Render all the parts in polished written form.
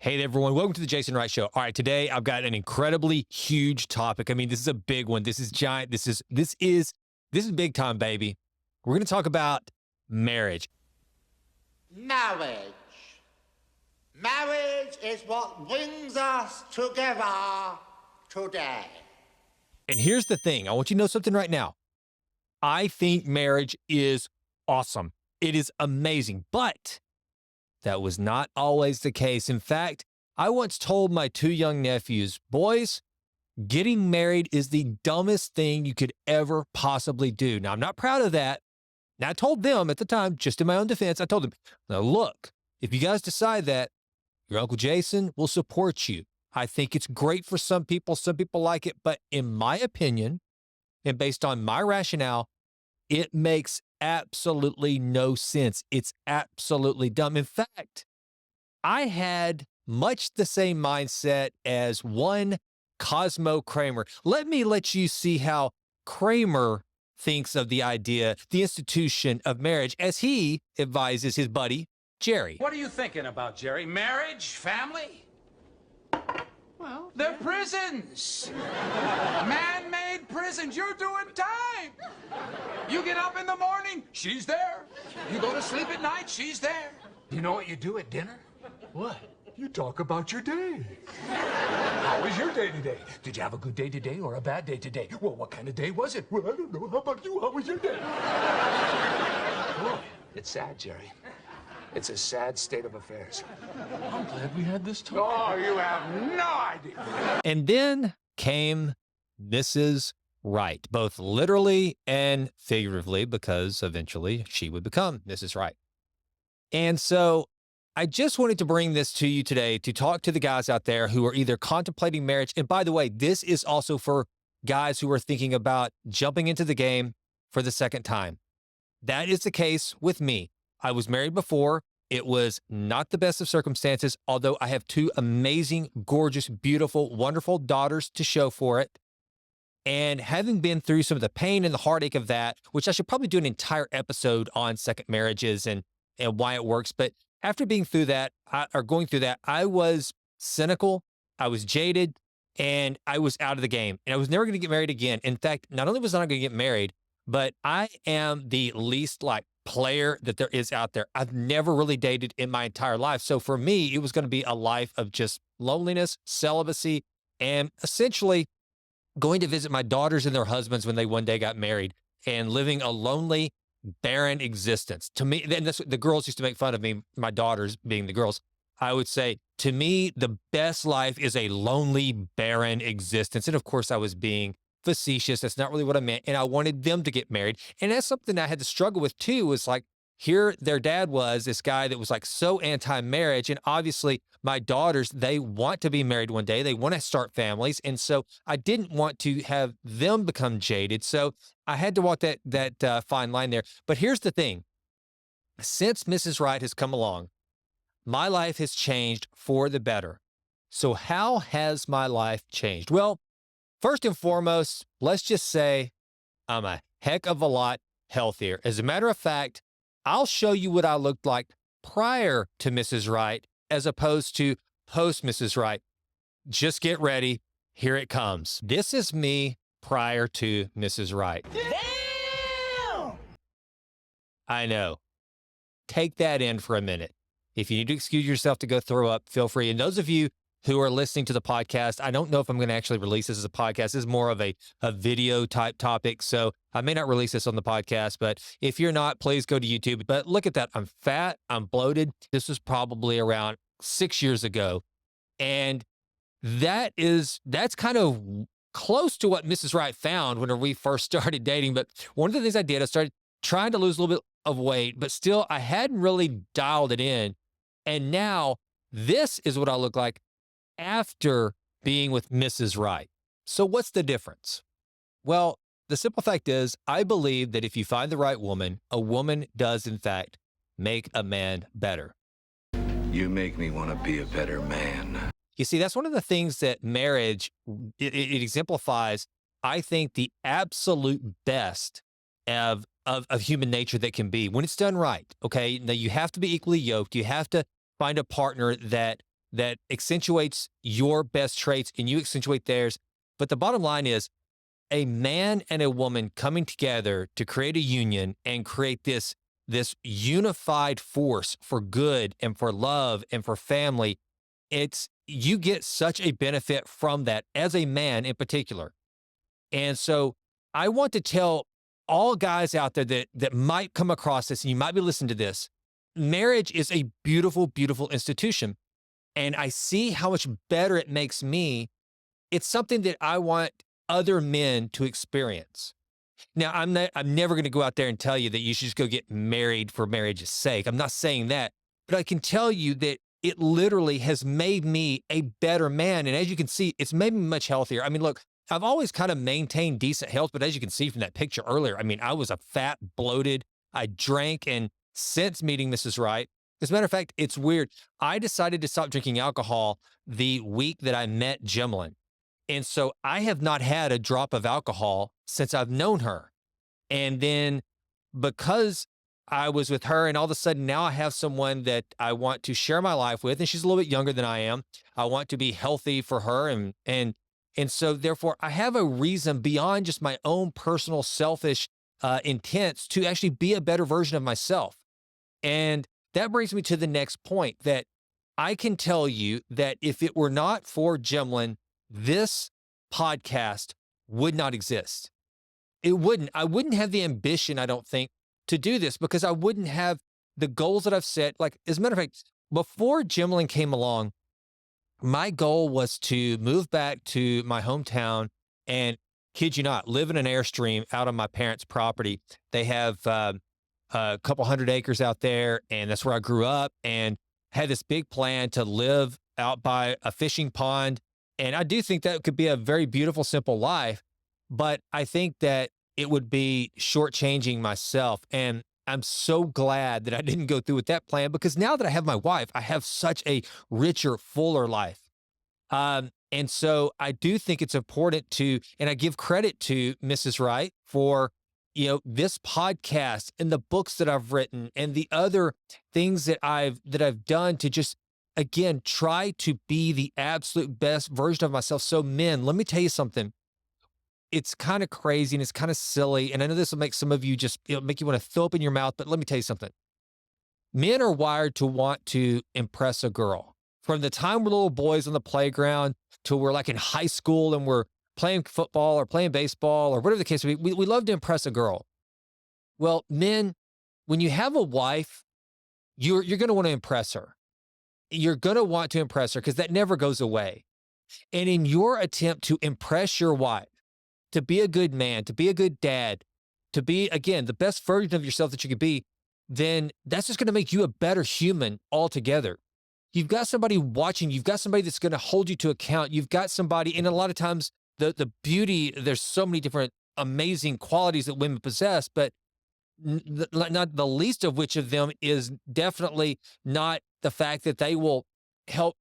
Hey everyone, welcome to the Jason Wright Show. All right, today I've got an incredibly huge topic. I mean, this is a big one. This is giant. This is big time, baby. We're going to talk about marriage. Marriage. Marriage is what brings us together today. And here's the thing. I want you to know something right now. I think marriage is awesome. It is amazing, but that was not always the case. In fact, I once told my two young nephews, boys, getting married is the dumbest thing you could ever possibly do. Now, I'm not proud of that. And I told them at the time, just in my own defense, I told them, now look, if you guys decide that, your Uncle Jason will support you. I think it's great for some people like it, but in my opinion, and based on my rationale, it makes absolutely no sense. It's absolutely dumb. In fact, I had much the same mindset as one Cosmo Kramer. Let me let you see how Kramer thinks of the idea, the institution of marriage, as he advises his buddy, Jerry. What are you thinking about, Jerry? Marriage? Family? Well, They're prisons. Man-made prisons. You're doing time. You get up in the morning, she's there. You go to sleep at night, she's there. You know what you do at dinner? What? You talk about your day. How was your day today? Did you have a good day today or a bad day today? Well, what kind of day was it? Well, I don't know. How about you? How was your day? Boy, it's sad, Jerry. It's a sad state of affairs. I'm glad we had this talk. Oh, you have no idea. And then came Mrs. Wright, both literally and figuratively, because eventually she would become Mrs. Wright. And so I just wanted to bring this to you today to talk to the guys out there who are either contemplating marriage. And by the way, this is also for guys who are thinking about jumping into the game for the second time. That is the case with me. I was married before. It was not the best of circumstances, although I have two amazing, gorgeous, beautiful, wonderful daughters to show for it. And having been through some of the pain and the heartache of that, which I should probably do an entire episode on second marriages and why it works. But after being through that, going through that, I was cynical, I was jaded, and I was out of the game. And I was never going to get married again. In fact, not only was I not going to get married, but I am the least player that there is out there. I've never really dated in my entire life. So for me, it was going to be a life of just loneliness, celibacy, and essentially going to visit my daughters and their husbands when they one day got married and living a lonely, barren existence. To me, and the girls used to make fun of me, my daughters being the girls. I would say, to me, the best life is a lonely, barren existence. And of course, I was being facetious. That's not really what I meant. And I wanted them to get married. And that's something I had to struggle with too, was here their dad was this guy that was so anti-marriage. And obviously my daughters, they want to be married one day. They want to start families. And so I didn't want to have them become jaded. So I had to walk that fine line there. But here's the thing. Since Mrs. Wright has come along, my life has changed for the better. So how has my life changed? Well, first and foremost, let's just say I'm a heck of a lot healthier. As a matter of fact, I'll show you what I looked like prior to Mrs. Wright as opposed to post Mrs. Wright. Just get ready. Here it comes. This is me prior to Mrs. Wright. damn! I know. Take that in for a minute. If you need to excuse yourself to go throw up, feel free. And those of you who are listening to the podcast, I don't know if I'm going to actually release this as a podcast. This is more of a video type topic. So I may not release this on the podcast, but if you're not, please go to YouTube. But look at that. I'm fat. I'm bloated. This was probably around 6 years ago. And that's kind of close to what Mrs. Wright found when we first started dating. But one of the things I did, I started trying to lose a little bit of weight, but still I hadn't really dialed it in. And now this is what I look like after being with Mrs. Wright. So what's the difference? Well, the simple fact is, I believe that if you find the right woman, a woman does in fact make a man better. You make me want to be a better man. You see, that's one of the things that marriage, it exemplifies, I think, the absolute best of human nature that can be when it's done right. Okay. Now you have to be equally yoked. You have to find a partner that that accentuates your best traits and you accentuate theirs. But the bottom line is a man and a woman coming together to create a union and create this unified force for good and for love and for family. It's you get such a benefit from that as a man in particular. And so I want to tell all guys out there that might come across this and you might be listening to this. Marriage is a beautiful, beautiful institution. And I see how much better it makes me. It's something that I want other men to experience. Now, I'm never going to go out there and tell you that you should just go get married for marriage's sake. I'm not saying that, but I can tell you that it literally has made me a better man. And as you can see, it's made me much healthier. I mean, look, I've always kind of maintained decent health, but as you can see from that picture earlier, I mean, I was a fat, bloated, I drank, and since meeting Mrs. Wright, as a matter of fact, it's weird. I decided to stop drinking alcohol the week that I met Jemlyn. And so I have not had a drop of alcohol since I've known her. And then because I was with her and all of a sudden now I have someone that I want to share my life with, and she's a little bit younger than I am. I want to be healthy for her. And so therefore I have a reason beyond just my own personal selfish intents to actually be a better version of myself. And that brings me to the next point that I can tell you that if it were not for Jemlyn, this podcast would not exist. It wouldn't. I wouldn't have the ambition, I don't think, to do this because I wouldn't have the goals that I've set. Like, as a matter of fact, before Jemlyn came along, my goal was to move back to my hometown and, kid you not, live in an Airstream out on my parents' property. They have a couple hundred acres out there, and that's where I grew up, and had this big plan to live out by a fishing pond. And I do think that could be a very beautiful, simple life, but I think that it would be shortchanging myself. And I'm so glad that I didn't go through with that plan because now that I have my wife, I have such a richer, fuller life. And so I do think it's important to, and I give credit to Mrs. Wright for, this podcast and the books that I've written and the other things that I've done to just, again, try to be the absolute best version of myself. So men, let me tell you something. It's kind of crazy and it's kind of silly. And I know this will make some of you just, make you want to throw up in your mouth, but let me tell you something. Men are wired to want to impress a girl. From the time we're little boys on the playground till we're like in high school and we're playing football or playing baseball or whatever the case may be, we love to impress a girl. Well, men, when you have a wife, you're going to want to impress her. You're going to want to impress her because that never goes away. And in your attempt to impress your wife, to be a good man, to be a good dad, to be, again, the best version of yourself that you could be, then that's just going to make you a better human altogether. You've got somebody watching. You've got somebody that's going to hold you to account. You've got somebody, and a lot of times the beauty, there's so many different amazing qualities that women possess, but not the least of which of them is definitely not the fact that they will help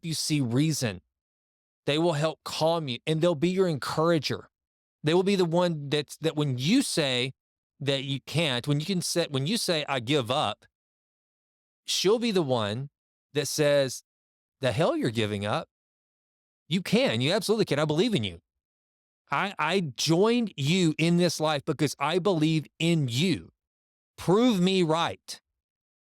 you see reason. They will help calm you, and they'll be your encourager. They will be the one that when you say that you can't, when you say I give up, she'll be the one that says, the hell you're giving up. You can. You absolutely can. I believe in you. I joined you in this life because I believe in you. Prove me right.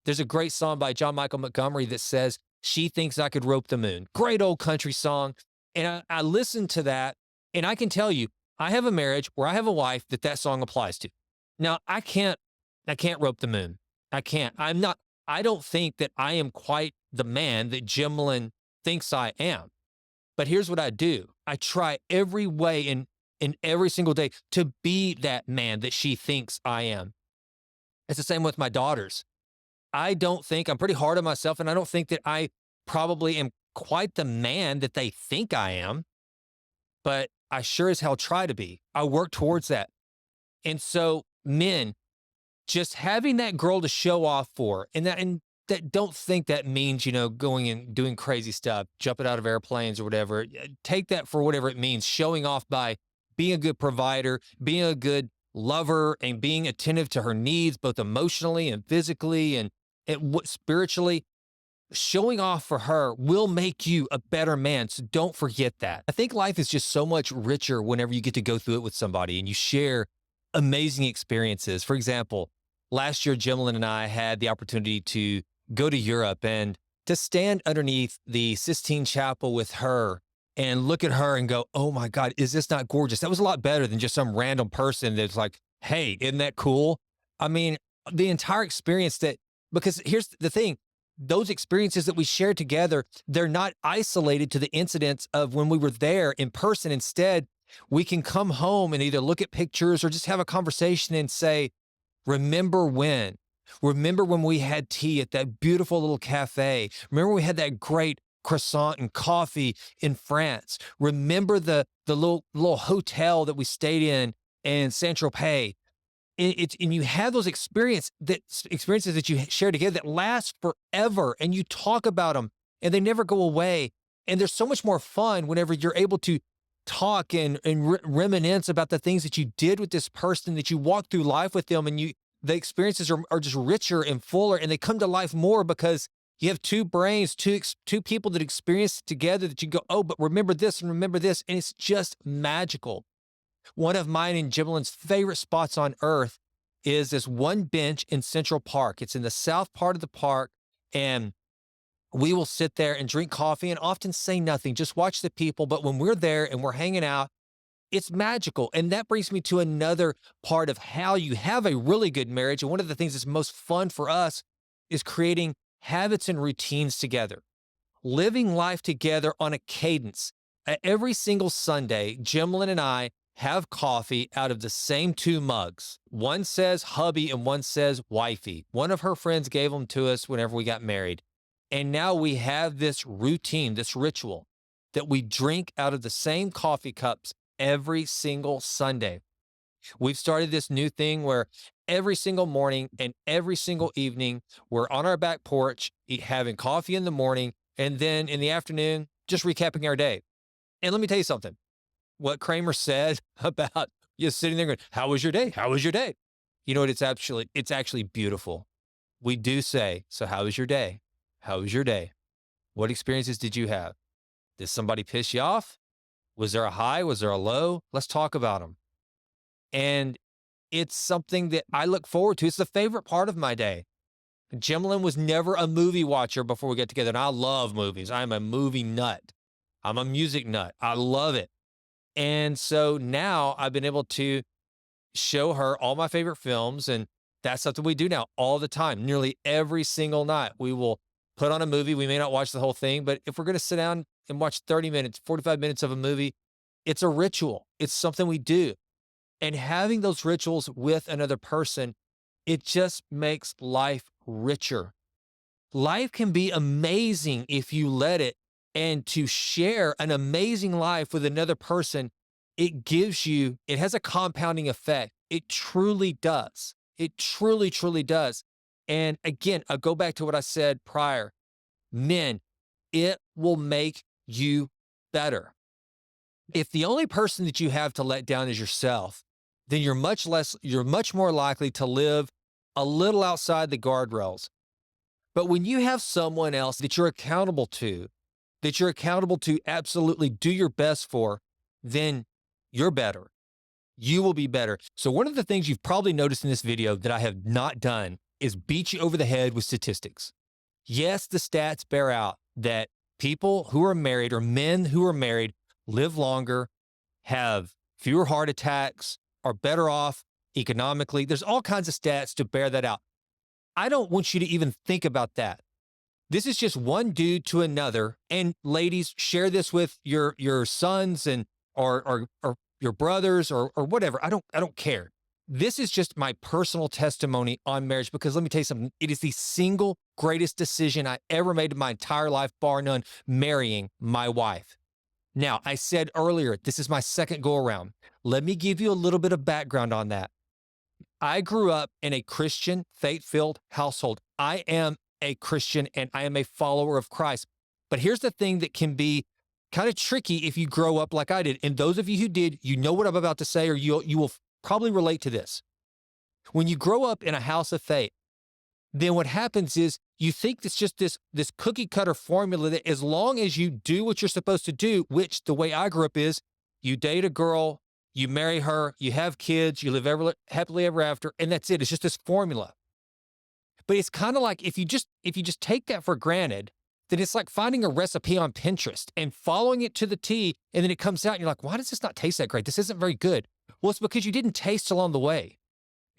There's a great song by John Michael Montgomery that says, she thinks I could rope the moon. Great old country song. And I listened to that, and I can tell you, I have a marriage where I have a wife that song applies to. Now, I can't rope the moon. I can't. I don't think that I am quite the man that Jemlyn thinks I am. But here's what I do. I try every way in every single day to be that man that she thinks I am. It's the same with my daughters. I'm pretty hard on myself, and I don't think that I probably am quite the man that they think I am, but I sure as hell try to be. I work towards that. And so men, just having that girl to show off for, and that don't think that means, going and doing crazy stuff, jumping out of airplanes or whatever. Take that for whatever it means, showing off by being a good provider, being a good lover, and being attentive to her needs, both emotionally and physically and spiritually. showing off for her will make you a better man. So don't forget that. I think life is just so much richer whenever you get to go through it with somebody and you share amazing experiences. For example, last year, Jimlin and I had the opportunity to go to Europe and to stand underneath the Sistine Chapel with her and look at her and go, oh my God, is this not gorgeous? That was a lot better than just some random person that's like, hey, isn't that cool? I mean, the entire experience that, because here's the thing, those experiences that we shared together, they're not isolated to the incidents of when we were there in person. Instead, we can come home and either look at pictures or just have a conversation and say, remember when? Remember when we had tea at that beautiful little cafe? Remember we had that great croissant and coffee in France? Remember the little hotel that we stayed in Saint-Tropez? And you have those experiences that you share together that last forever, and you talk about them and they never go away. And there's so much more fun whenever you're able to talk and reminisce about the things that you did with this person, that you walked through life with them, and the experiences are just richer and fuller, and they come to life more because you have two brains, two people that experience it together, that you go, oh, but remember this and remember this, and it's just magical. One of mine and Jimlin's favorite spots on earth is this one bench in Central Park. It's in the south part of the park, and we will sit there and drink coffee and often say nothing, just watch the people. But when we're there and we're hanging out, it's magical. And that brings me to another part of how you have a really good marriage. And one of the things that's most fun for us is creating habits and routines together, living life together on a cadence. Every single Sunday, Jimlin and I have coffee out of the same two mugs. One says hubby and one says wifey. One of her friends gave them to us whenever we got married. And now we have this routine, this ritual, that we drink out of the same coffee cups every single Sunday. We've started this new thing where every single morning and every single evening, we're on our back porch, having coffee in the morning, and then in the afternoon, just recapping our day. And let me tell you something. What Kramer said about you sitting there going, how was your day? How was your day? You know what? It's actually beautiful. We do say, so how was your day? How was your day? What experiences did you have? Did somebody piss you off? Was there a high? Was there a low? Let's talk about them. And it's something that I look forward to. It's the favorite part of my day. Jimlin was never a movie watcher before we get together. And I love movies. I'm a movie nut. I'm a music nut. I love it. And so now I've been able to show her all my favorite films. And that's something we do now all the time. Nearly every single night, we will put on a movie. We may not watch the whole thing, but if we're going to sit down and watch 30 minutes, 45 minutes of a movie, it's a ritual. It's something we do. And having those rituals with another person, it just makes life richer. Life can be amazing if you let it. And to share an amazing life with another person, it has a compounding effect. It truly does. It truly, truly does. And again, I'll go back to what I said prior. Men, it will make you better. If the only person that you have to let down is yourself, then you're much more likely to live a little outside the guardrails. But when you have someone else that you're accountable to absolutely do your best for, then you're better. You will be better. So one of the things you've probably noticed in this video that I have not done is beat you over the head with statistics. Yes, the stats bear out that people who are married or men who are married live longer, have fewer heart attacks, are better off economically. There's all kinds of stats to bear that out. I don't want you to even think about that. This is just one dude to another. And ladies, share this with your sons and or your brothers or whatever. I don't care. This is just my personal testimony on marriage, because let me tell you something. It is the single greatest decision I ever made in my entire life, bar none, marrying my wife. Now, I said earlier, this is my second go around. Let me give you a little bit of background on that. I grew up in a Christian, faith-filled household. I am a Christian and I am a follower of Christ. But here's the thing that can be kind of tricky if you grow up like I did. And those of you who did, you know what I'm about to say, or you will probably relate to this. When you grow up in a house of faith, then what happens is you think it's just this cookie cutter formula that as long as you do what you're supposed to do, which the way I grew up is you date a girl, you marry her, you have kids, you live happily ever after, and that's it. It's just this formula. But it's kind of like if you just take that for granted, then it's like finding a recipe on Pinterest and following it to the T, and then it comes out and you're like, why does this not taste that great? This isn't very good. Well, it's because you didn't taste along the way.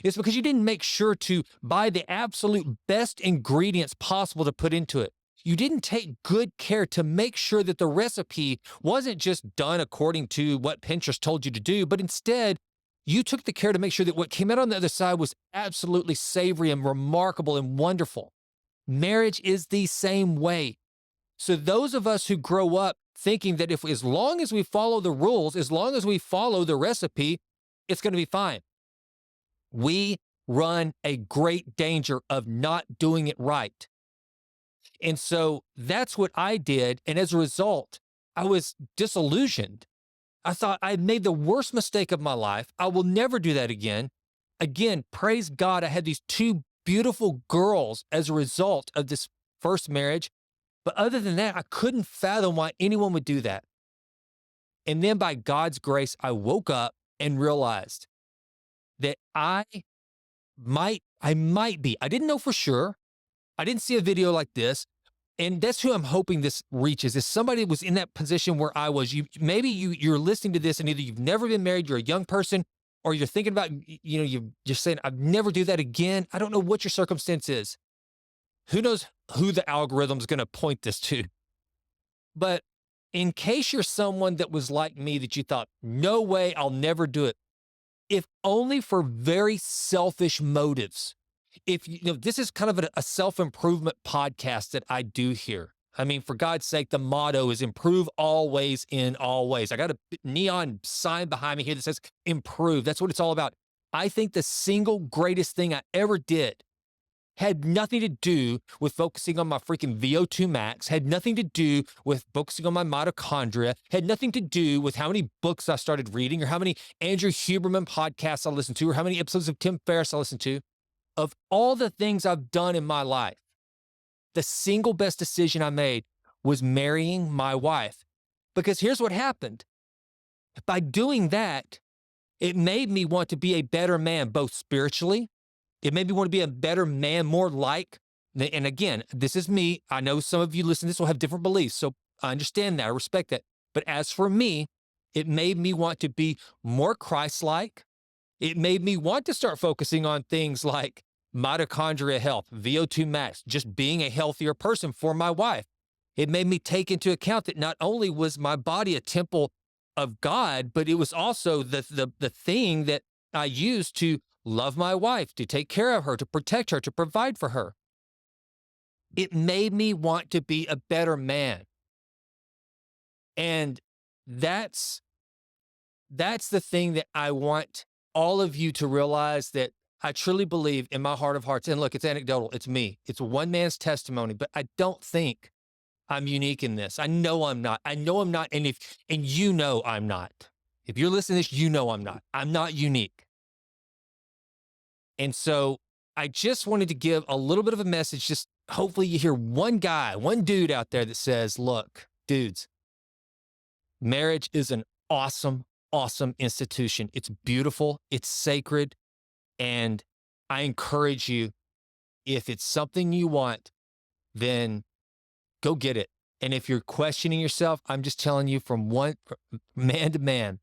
It's because you didn't make sure to buy the absolute best ingredients possible to put into it. You didn't take good care to make sure that the recipe wasn't just done according to what Pinterest told you to do, but instead, you took the care to make sure that what came out on the other side was absolutely savory and remarkable and wonderful. Marriage is the same way. So those of us who grow up thinking that if as long as we follow the rules, as long as we follow the recipe, it's going to be fine. We run a great danger of not doing it right. And so that's what I did. And as a result, I was disillusioned. I thought I had made the worst mistake of my life. I will never do that again. Again, praise God, I had these two beautiful girls as a result of this first marriage. But other than that, I couldn't fathom why anyone would do that. And then by God's grace, I woke up and realized that I might be, I didn't know for sure. I didn't see a video like this. And that's who I'm hoping this reaches, is somebody that was in that position where I was. You're listening to this and either you've never been married, you're a young person, or you're thinking about, you're saying, I'd never do that again. I don't know what your circumstance is. Who knows who the algorithm's going to point this to? But in case you're someone that was like me, that you thought, no way, I'll never do it, if only for very selfish motives. If this is kind of a self-improvement podcast that I do here. I mean, for God's sake, the motto is improve always in all ways. I got a neon sign behind me here that says improve. That's what it's all about. I think the single greatest thing I ever did had nothing to do with focusing on my freaking VO2 max, had nothing to do with focusing on my mitochondria, had nothing to do with how many books I started reading or how many Andrew Huberman podcasts I listened to or how many episodes of Tim Ferriss I listened to. Of all the things I've done in my life, the single best decision I made was marrying my wife. Because here's what happened. By doing that, it made me want to be a better man, both spiritually. It made me want to be a better man, more like, and again, this is me. I know some of you listening to this will have different beliefs, so I understand that. I respect that. But as for me, it made me want to be more Christ-like. It made me want to start focusing on things like mitochondria health, VO2 max, just being a healthier person for my wife. It made me take into account that not only was my body a temple of God, but it was also the thing that I used to love my wife, to take care of her, to protect her, to provide for her. It made me want to be a better man. And that's the thing that I want all of you to realize, that I truly believe in my heart of hearts. And look, it's anecdotal. It's me. It's one man's testimony, but I don't think I'm unique in this. I know I'm not. I know I'm not. And you know I'm not. If you're listening to this, you know I'm not. I'm not unique. And so I just wanted to give a little bit of a message. Just hopefully you hear one dude out there that says, look, dudes, marriage is an awesome, awesome institution. It's beautiful. It's sacred. And I encourage you, if it's something you want, then go get it. And if you're questioning yourself, I'm just telling you from man to man,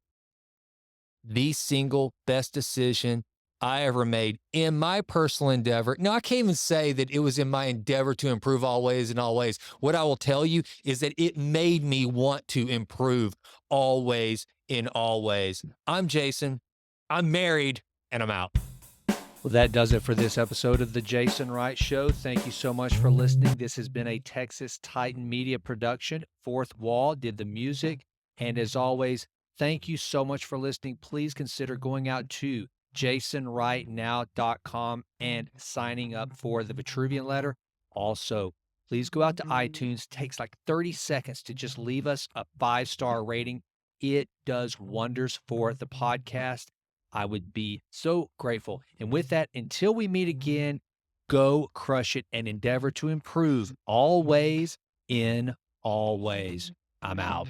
the single best decision I ever made in my personal endeavor. No, I can't even say that it was in my endeavor to improve always in all ways. What I will tell you is that it made me want to improve always in all ways. I'm Jason. I'm married, and I'm out. Well, that does it for this episode of The Jason Wright Show. Thank you so much for listening. This has been a Texas Titan Media production. Fourth Wall did the music. And as always, thank you so much for listening. Please consider going out to jasonwrightnow.com and signing up for the Vitruvian Letter. Also, please go out to iTunes. It takes like 30 seconds to just leave us a 5-star rating. It does wonders for the podcast. I would be so grateful. And with that, until we meet again, Go crush it and endeavor to improve always in all ways. I'm out.